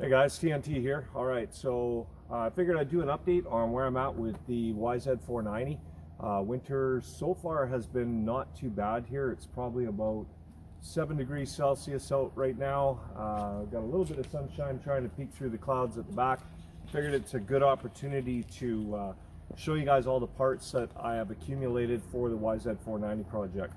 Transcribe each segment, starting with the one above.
Hey guys, TNT here. All right, so I figured I'd do an update on where I'm at with the YZ490. Winter so far has been not too bad here. It's probably about 7 degrees Celsius out right now. Got a little bit of sunshine trying to peek through the clouds at the back. Figured it's a good opportunity to show you guys all the parts that I have accumulated for the YZ490 project.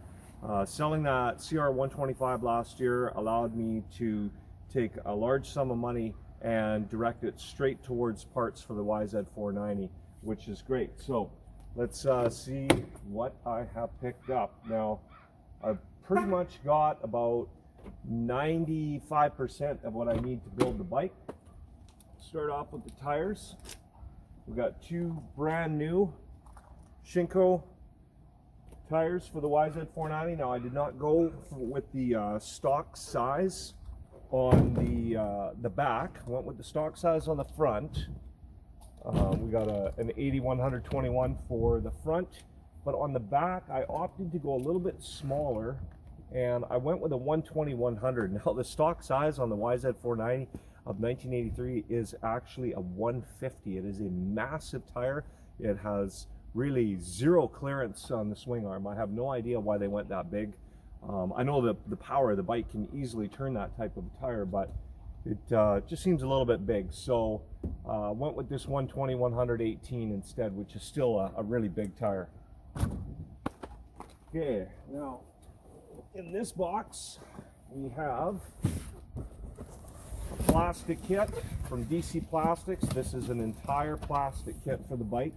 Selling that CR125 last year allowed me to take a large sum of money and direct it straight towards parts for the YZ490, which is great. So let's see what I have picked up. Now, I've pretty much got about 95% of what I need to build the bike. Start off with the tires. We've got two brand new Shinko tires for the YZ490. Now, I did not go with the stock size on the back. I went with the stock size on the front. We got an 80-121 for the front, but on the back I opted to go a little bit smaller and I went with a 120-100. Now the stock size on the YZ490 of 1983 is actually a 150. It is a massive tire. It has really zero clearance on the swing arm. I have no idea why they went that big. I know that the power of the bike can easily turn that type of tire, but it just seems a little bit big. So went with this 120-118 instead, which is still a really big tire. Okay, now in this box we have a plastic kit from DC Plastics. This is an entire plastic kit for the bike.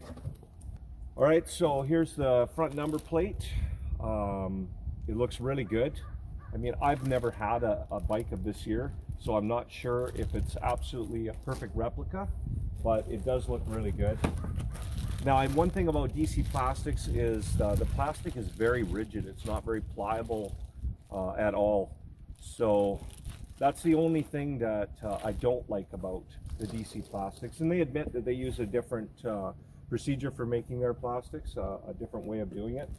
All right, so here's the front number plate. It looks really good. I mean, I've never had a bike of this year, so I'm not sure if it's absolutely a perfect replica, but it does look really good. Now, one thing about DC Plastics is the plastic is very rigid. It's not very pliable at all. So that's the only thing that I don't like about the DC Plastics. And they admit that they use a different procedure for making their plastics, a different way of doing it.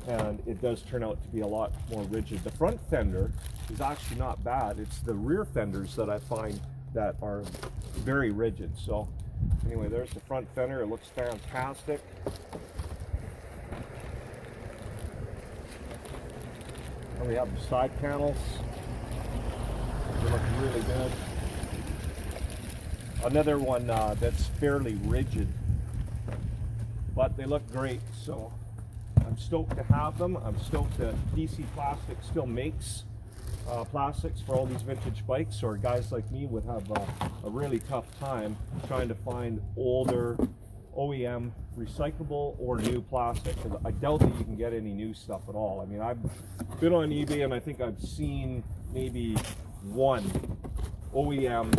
And it does turn out to be a lot more rigid. The front fender is actually not bad. It's the rear fenders that I find that are very rigid. So anyway, there's the front fender. It looks fantastic. And we have the side panels. They look really good. Another one that's fairly rigid, but they look great. So I'm stoked to have them. I'm stoked that DC Plastics still makes plastics for all these vintage bikes, or guys like me would have a really tough time trying to find older OEM recyclable or new plastic. I doubt that you can get any new stuff at all. I mean, I've been on eBay and I think I've seen maybe one OEM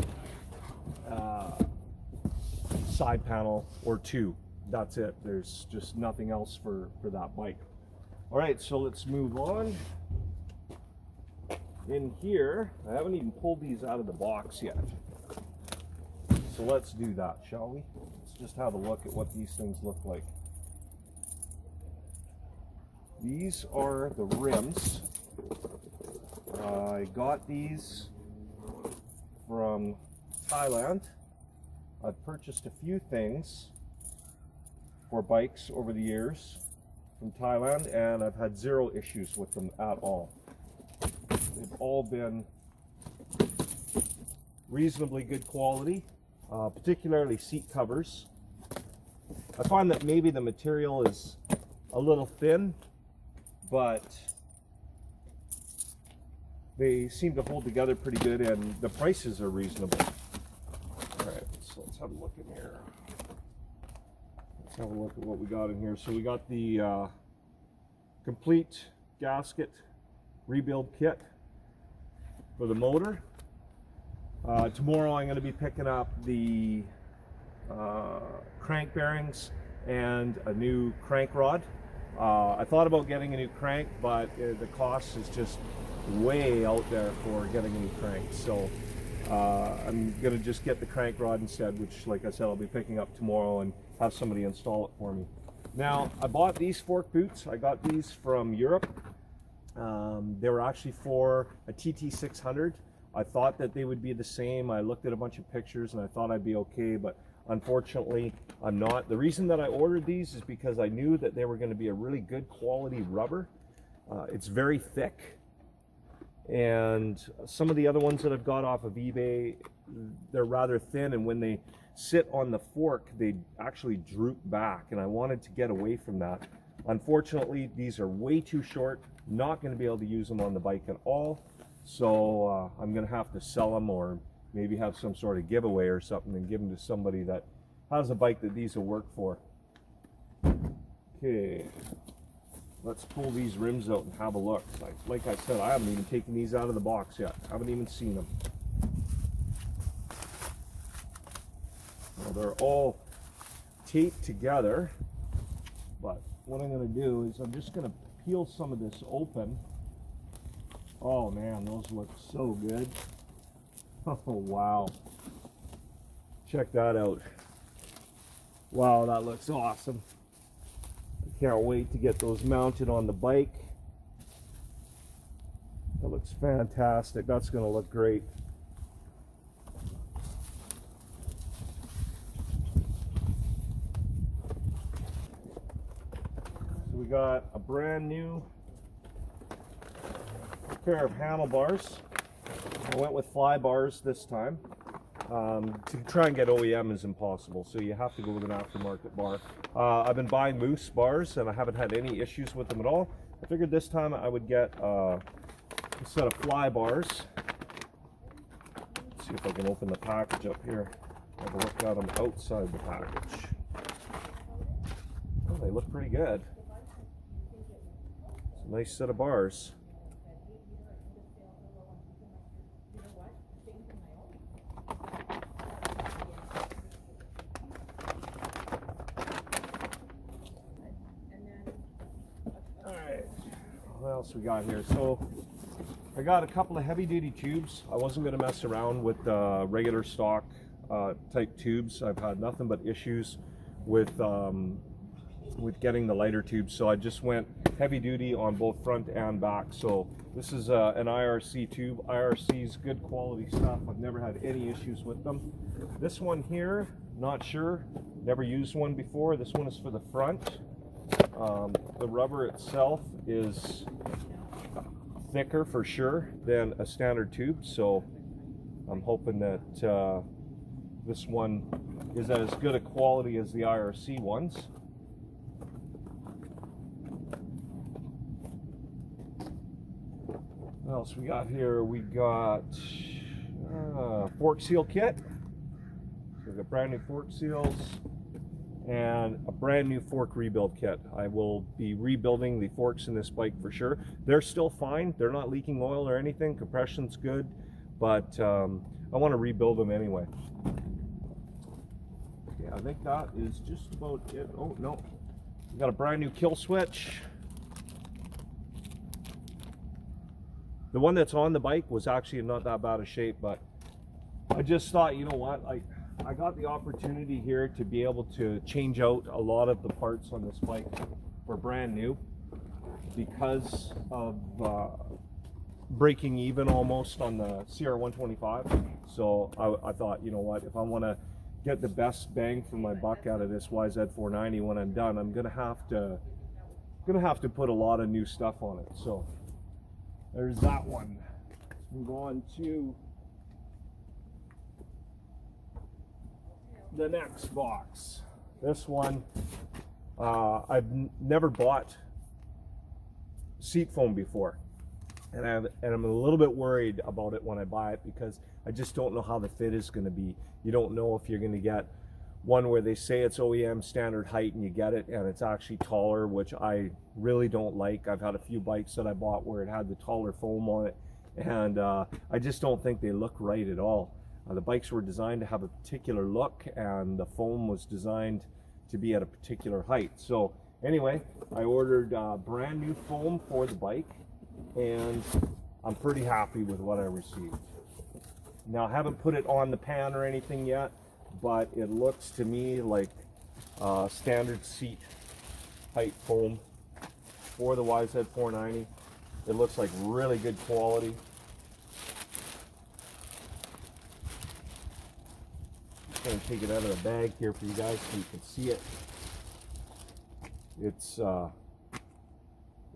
side panel or two. That's it. There's just nothing else for that bike. All right, so let's move on. In here, I haven't even pulled these out of the box yet. So let's do that, shall we? Let's just have a look at what these things look like. These are the rims. I got these from Thailand. I've purchased a few things for bikes over the years from Thailand, and I've had zero issues with them at all. They've all been reasonably good quality, particularly seat covers. I find that maybe the material is a little thin, but they seem to hold together pretty good, and the prices are reasonable. All right, so let's have a look in here. Let's have a look at what we got in here. So we got the complete gasket rebuild kit for the motor. Tomorrow I'm going to be picking up the crank bearings and a new crank rod. I thought about getting a new crank, but the cost is just way out there for getting a new crank. So I'm going to just get the crank rod instead, which, like I said, I'll be picking up tomorrow and have somebody install it for me. Now, I bought these fork boots. I got these from Europe. They were actually for a TT600, I thought that they would be the same. I looked at a bunch of pictures and I thought I'd be okay, but unfortunately I'm not. The reason that I ordered these is because I knew that they were going to be a really good quality rubber. It's very thick, and some of the other ones that I've got off of eBay, they're rather thin, and when they sit on the fork they actually droop back, and I wanted to get away from that. Unfortunately, these are way too short, not going to be able to use them on the bike at all, so I'm going to have to sell them, or maybe have some sort of giveaway or something and give them to somebody that has a bike that these will work for. Okay, let's pull these rims out and have a look. Like I said, I haven't even taken these out of the box yet. I haven't even seen them. Well, they're all taped together, but what I'm going to do is I'm just going to peel some of this open. Oh man, those look so good. Oh wow. Check that out. Wow, that looks awesome. I can't wait to get those mounted on the bike. That looks fantastic. That's going to look great. So we got a brand new pair of handlebars. I went with fly bars this time. To try and get OEM is impossible, so you have to go with an aftermarket bar. I've been buying Moose bars and I haven't had any issues with them at all. I figured this time I would get a set of fly bars. Let's see if I can open the package up here. Have a look at them outside the package. Oh, they look pretty good. It's a nice set of bars. What else we got here? So I got a couple of heavy duty tubes. I wasn't going to mess around with regular stock type tubes. I've had nothing but issues with getting the lighter tubes, so I just went heavy duty on both front and back. So this is an IRC tube. IRC's good quality stuff. I've never had any issues with them. This one here, not sure, never used one before. This one is for the front. The rubber itself is thicker for sure than a standard tube, so I'm hoping that this one is as good a quality as the IRC ones. What else we got here? We got fork seal kit. So we've got brand new fork seals and a brand new fork rebuild kit. I will be rebuilding the forks in this bike for sure. They're still fine. They're not leaking oil or anything. Compression's good, but I want to rebuild them anyway. Okay, I think that is just about it. Oh no, we got a brand new kill switch. The one that's on the bike was actually in not that bad a shape, but I just thought, you know what, I got the opportunity here to be able to change out a lot of the parts on this bike for brand new because of breaking even almost on the CR125. So I thought, you know what, if I want to get the best bang for my buck out of this YZ490 when I'm done, I'm gonna have to put a lot of new stuff on it. So there's that one. Let's move on to the next box. This one, I've never bought seat foam before, and I'm a little bit worried about it when I buy it because I just don't know how the fit is going to be. You don't know if you're going to get one where they say it's OEM standard height and you get it and it's actually taller, which I really don't like. I've had a few bikes that I bought where it had the taller foam on it, and I just don't think they look right at all. The bikes were designed to have a particular look, and the foam was designed to be at a particular height. So anyway, I ordered brand new foam for the bike, and I'm pretty happy with what I received. Now, I haven't put it on the pan or anything yet, but it looks to me like standard seat height foam for the YZ490. It looks like really good quality. just going to take it out of the bag here for you guys so you can see it.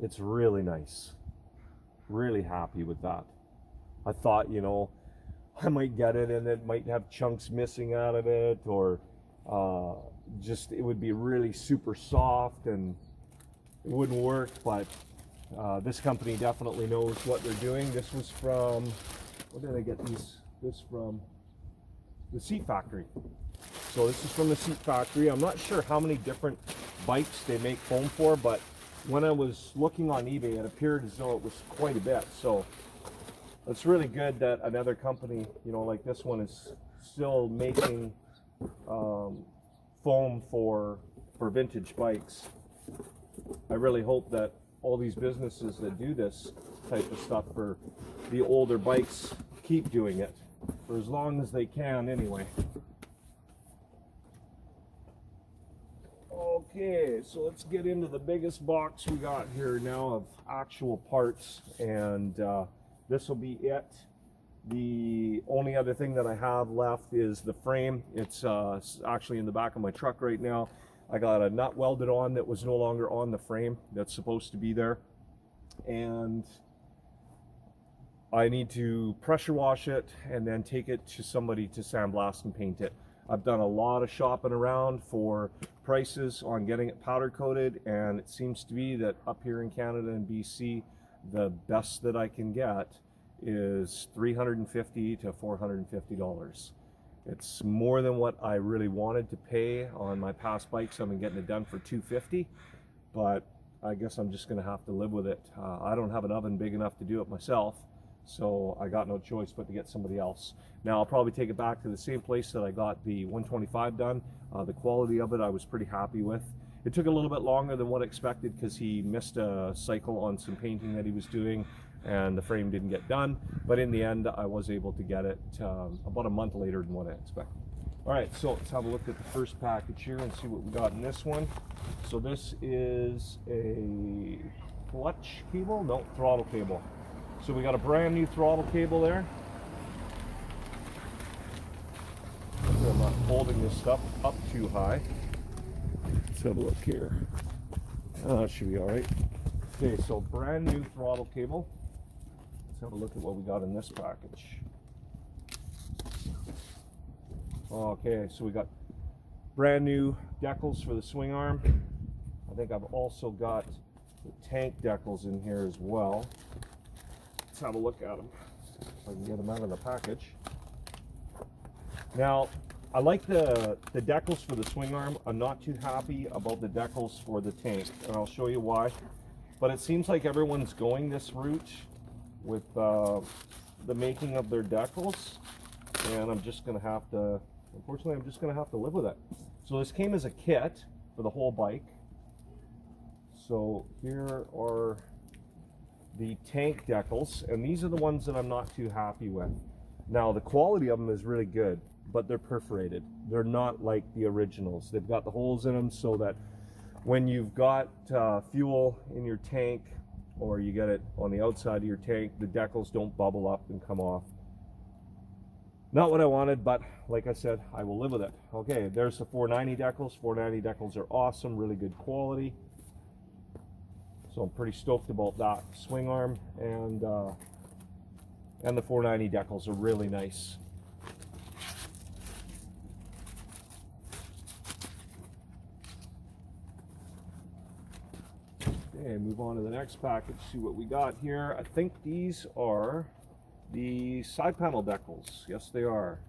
It's really nice. Really happy with that. I thought, you know, I might get it and it might have chunks missing out of it, or just it would be really super soft and it wouldn't work, but this company definitely knows what they're doing. This was from, where did I get this from? The Seat Factory. So this is from the Seat Factory. I'm not sure how many different bikes they make foam for, but when I was looking on eBay, it appeared as though it was quite a bit. So it's really good that another company, you know, like this one is still making foam for vintage bikes. I really hope that all these businesses that do this type of stuff for the older bikes keep doing it for as long as they can anyway. Okay, so let's get into the biggest box we got here now of actual parts, and this will be it. The only other thing that I have left is the frame. It's actually in the back of my truck right now. I got a nut welded on that was no longer on the frame that's supposed to be there, and I need to pressure wash it and then take it to somebody to sandblast and paint it. I've done a lot of shopping around for prices on getting it powder coated, and it seems to be that up here in Canada and BC, the best that I can get is $350 to $450. It's more than what I really wanted to pay on my past bikes. I've been getting it done for $250, but I guess I'm just going to have to live with it. I don't have an oven big enough to do it myself, so I got no choice but to get somebody else. Now I'll probably take it back to the same place that I got the 125 done. The quality of it I was pretty happy with. It took a little bit longer than what I expected because he missed a cycle on some painting that he was doing, and the frame didn't get done, but in the end I was able to get it about a month later than what I expected. All right, so let's have a look at the first package here and see what we got in this one. So this is a clutch cable, no, throttle cable. So we got a brand new throttle cable there. I'm not holding this stuff up too high. Let's have a look here. That should be all right. Okay, so brand new throttle cable. Let's have a look at what we got in this package. Okay, so we got brand new decals for the swing arm. I think I've also got the tank decals in here as well. Let's have a look at them, if I can get them out of the package. Now, I like the decals for the swing arm. I'm not too happy about the decals for the tank, and I'll show you why. But it seems like everyone's going this route with the making of their decals, and I'm just going to have to, unfortunately, I'm just going to have to live with it. So this came as a kit for the whole bike. So here are the tank decals, and these are the ones that I'm not too happy with. Now, the quality of them is really good, but they're perforated. They're not like the originals. They've got the holes in them so that when you've got fuel in your tank, or you get it on the outside of your tank, the decals don't bubble up and come off. Not what I wanted, but like I said, I will live with it. Okay, there's the 490 decals. 490 decals are awesome, really good quality. So I'm pretty stoked about that swing arm, and the 490 decals are really nice. Okay, move on to the next package, see what we got here. I think these are the side panel decals. Yes, they are.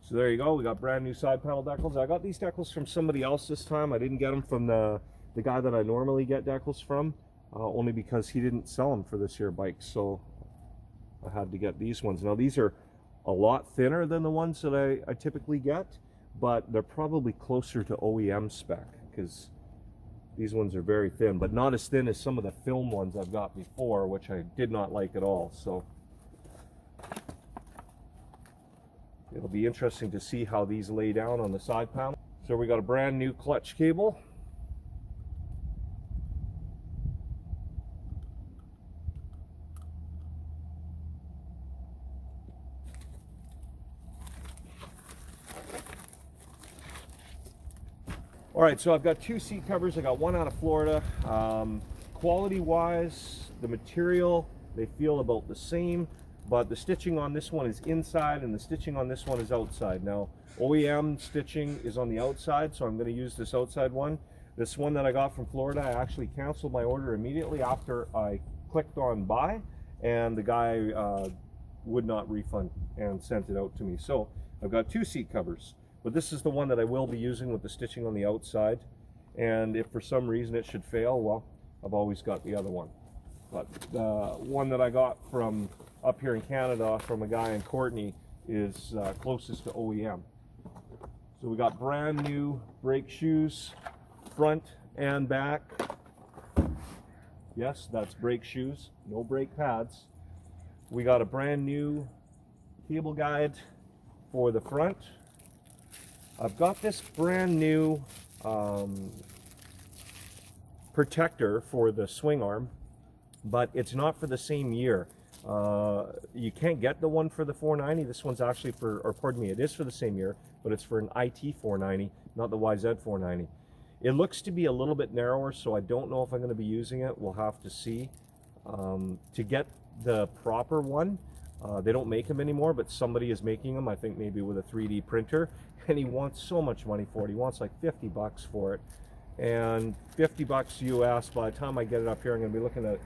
So there you go, we got brand new side panel decals. I got these decals from somebody else this time. I didn't get them from the guy that I normally get decals from, only because he didn't sell them for this year bike, so I had to get these ones. Now these are a lot thinner than the ones that I typically get, but they're probably closer to OEM spec, because these ones are very thin, but not as thin as some of the film ones I've got before, which I did not like at all. So it'll be interesting to see how these lay down on the side panel. So we got a brand new clutch cable. All right, so I've got 2 seat covers. I got one out of Florida. Quality wise, the material, they feel about the same, but the stitching on this one is inside and the stitching on this one is outside. Now, OEM stitching is on the outside, so I'm going to use this outside one. This one that I got from Florida, I actually canceled my order immediately after I clicked on buy, and the guy would not refund and sent it out to me. So I've got 2 seat covers, but this is the one that I will be using with the stitching on the outside. And if for some reason it should fail, well, I've always got the other one. But the one that I got from up here in Canada from a guy in Courtney is closest to OEM. So we got brand new brake shoes, front and back. Yes, that's brake shoes, no brake pads. We got a brand new cable guide for the front. I've got this brand new protector for the swing arm, but it's not for the same year. You can't get the one for the 490. This one's actually for, or pardon me, it is for the same year, but it's for an IT490, not the YZ490. It looks to be a little bit narrower, so I don't know if I'm going to be using it. We'll have to see. To get the proper one, they don't make them anymore, but somebody is making them, I think maybe with a 3D printer, and he wants so much money for it. He wants like 50 bucks for it. And 50 bucks US, by the time I get it up here, I'm going to be looking at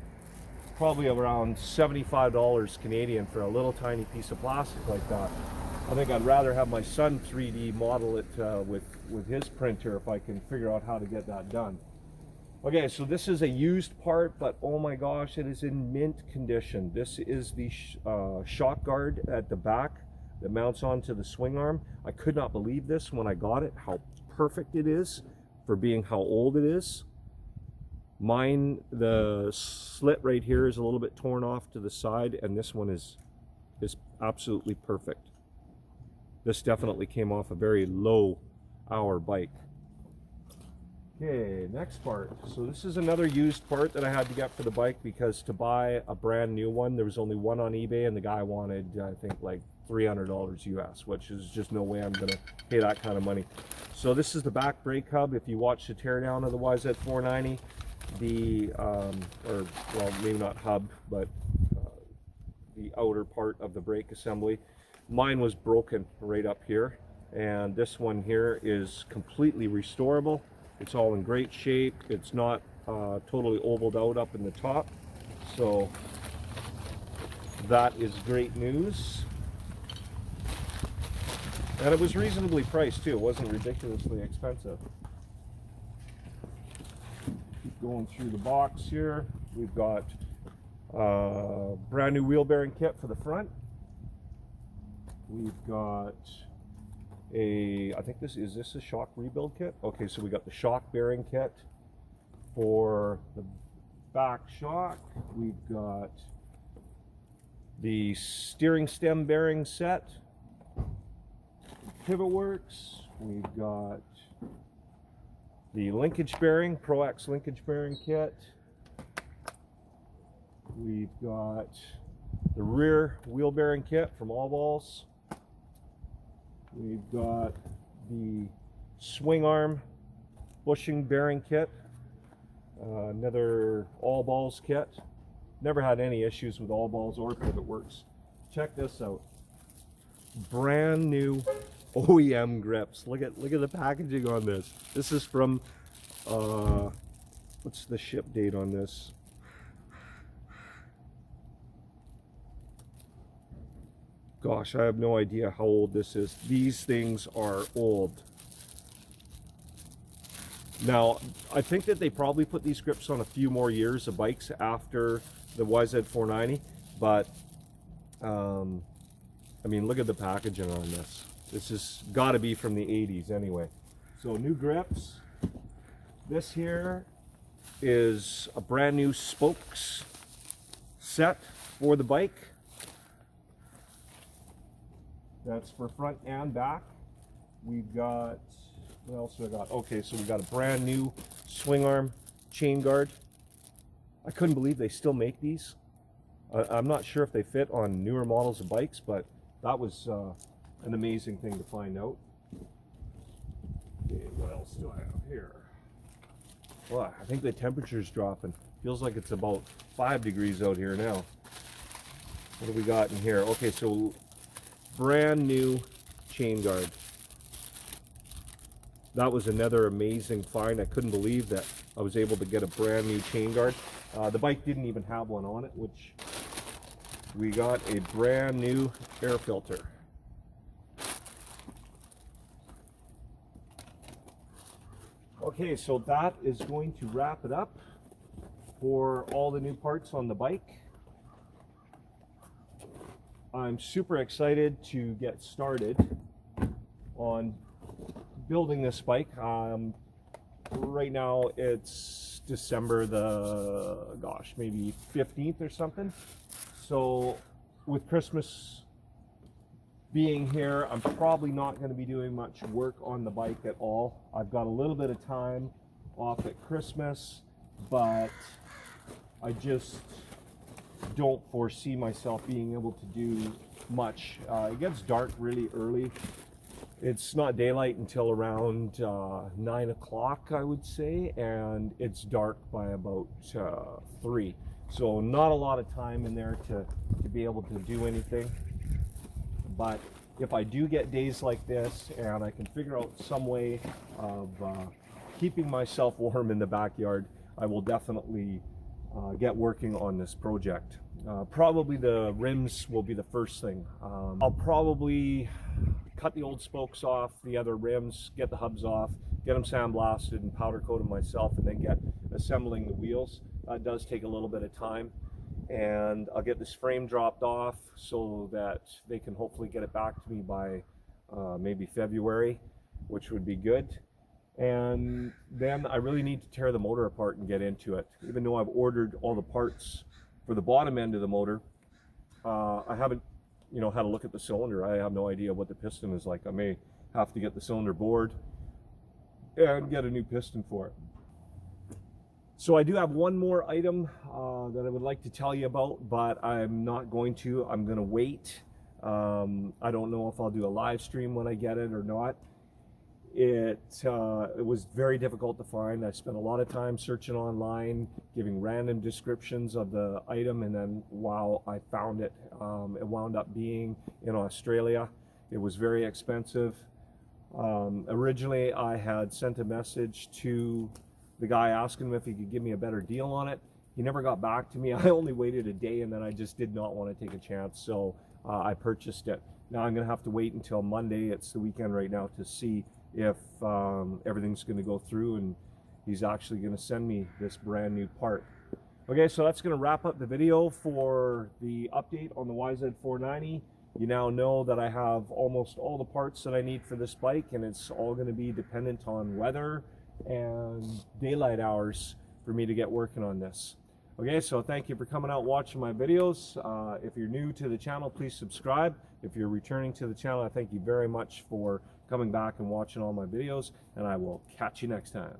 probably around $75 Canadian for a little tiny piece of plastic like that. I think I'd rather have my son 3D model it with his printer if I can figure out how to get that done. Okay, so this is a used part, but oh my gosh, it is in mint condition. This is the shock guard at the back that mounts onto the swing arm. I could not believe this when I got it, how perfect it is for being how old it is. Mine, the slit right here is a little bit torn off to the side, and this one is absolutely perfect. This definitely came off a very low hour bike. Okay, next part. So this is another used part that I had to get for the bike, because to buy a brand new one, there was only one on eBay, and the guy wanted, I think, like $300 US, which is just no way I'm gonna pay that kind of money. So this is the back brake hub. If you watch the teardown of the YZ490, or well, maybe not hub, but the outer part of the brake assembly, mine was broken right up here, and this one here is completely restorable. It's all in great shape. It's not totally ovaled out up in the top, so that is great news. And it was reasonably priced too. It wasn't ridiculously expensive. Keep going through the box here. We've got brand new wheel bearing kit for the front. We've got I think this is a shock rebuild kit? Okay, so we got the shock bearing kit for the back shock. We've got the steering stem bearing set, pivot works. We've got the linkage bearing, Pro X linkage bearing kit. We've got the rear wheel bearing kit from All Balls. We've got the swing arm bushing bearing kit, another All Balls kit. Never had any issues with All Balls or Pivot Works. Check this out. Brand new OEM grips. Look at the packaging on this. This is from what's the ship date on this? Gosh, I have no idea how old this is. These things are old. Now, I think that they probably put these grips on a few more years of bikes after the YZ490, but I mean, look at the packaging on this. This has got to be from the 80s anyway. So new grips. This here is a brand new spokes set for the bike. That's for front and back. We've got, what else do I got? Okay, so we got a brand new swing arm chain guard. I couldn't believe they still make these. I'm not sure if they fit on newer models of bikes, but that was an amazing thing to find out. Okay, what else? else do I have here? Well, I think the temperature's dropping. Feels like it's about 5 degrees out here now. What do we got in here? Okay, so brand new chain guard. That was another amazing find. I couldn't believe that I was able to get a brand new chain guard. The bike didn't even have one on it, which we got a brand new air filter. Okay, so that is going to wrap it up for all the new parts on the bike. I'm super excited to get started on building this bike. Right now it's December the, gosh, maybe 15th or something. So with Christmas being here, I'm probably not going to be doing much work on the bike at all. I've got a little bit of time off at Christmas, but I just don't foresee myself being able to do much. It gets dark really early. It's not daylight until around 9 o'clock, I would say, and it's dark by about 3. So not a lot of time in there to be able to do anything. But if I do get days like this and I can figure out some way of keeping myself warm in the backyard, I will definitely get working on this project. Probably the rims will be the first thing. I'll probably cut the old spokes off the other rims, get the hubs off, get them sandblasted and powder coated myself, and then get assembling the wheels. That does take a little bit of time, and I'll get this frame dropped off so that they can hopefully get it back to me by maybe February, which would be good. And then I really need to tear the motor apart and get into it. Even though I've ordered all the parts for the bottom end of the motor, I haven't had a look at the cylinder. I have no idea what the piston is like. I may have to get the cylinder bored and get a new piston for it. So I do have one more item that I would like to tell you about, but I'm not going to. I'm going to wait. I don't know if I'll do a live stream when I get it or not. It was very difficult to find. I spent a lot of time searching online, giving random descriptions of the item, and then wow, I found it. It wound up being in Australia. It was very expensive. Originally, I had sent a message to the guy asking him if he could give me a better deal on it. He never got back to me. I only waited a day, and then I just did not want to take a chance, so I purchased it. Now I'm going to have to wait until Monday. It's the weekend right now to see if everything's going to go through and he's actually going to send me this brand new part. Okay, so that's going to wrap up the video for the update on the YZ490. You now know that I have almost all the parts that I need for this bike, and it's all going to be dependent on weather and daylight hours for me to get working on this. Okay, so thank you for coming out watching my videos. If you're new to the channel, please subscribe. If you're returning to the channel, I thank you very much for coming back and watching all my videos, and I will catch you next time.